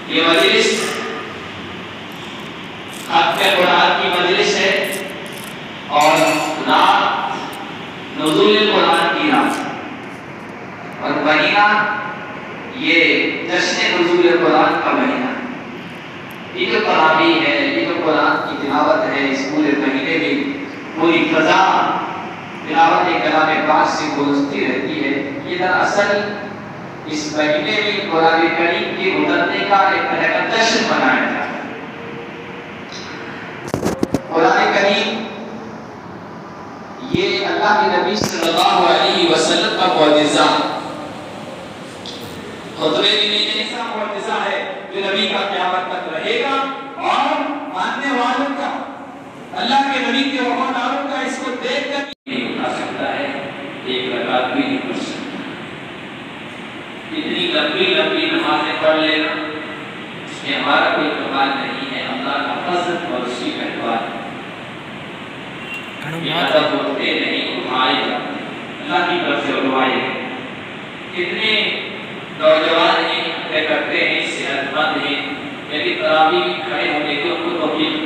یہ مجلس ختم قرآن کی مجلس ہے اور رات نزول قرآن کی رات، اور مہینہ یہ جشن نزول قرآن کا مہینہ۔ یہ جو تراویح ہے، یہ جو قرآن کی تلاوت ہے، اس پورے مہینے میں پوری فضا تلاوت کلام پاک سے گونجتی رہتی ہے۔ یہ دراصل اس مہینے میں قرآن کریم کے اترنے کا ایک طرح کا جشن منایا جاتا ہے۔ قرآن کریم یہ اللہ کے نبی صلی اللہ علیہ وسلم کا معجزہ، خطبے میں ایک ایسا معجزہ ہے جو نبی کا قیامت تک رہے گا، اور ماننے والوں کا، اللہ کے نبی کے وفاداروں کا اس کو دیکھ کر نہیں اٹھا سکتا ہے، ایک رکعت بھی نہیں پڑھ سکتا۔ اتنی لمبی لمبی نمازیں پڑھ لینا اس میں ہمارا کوئی کمال نہیں ہے، اللہ کا فضل اور اسی کا احترام۔ لہذا بولتے نہیں، اٹھائے جاتے اللہ کی طرف سے اٹھوائے۔ کتنے نوجوان ہیں، کرتے ہیں، صحت مند ہیں، لیکن تراویح میں کھڑے ہونے کو توفیق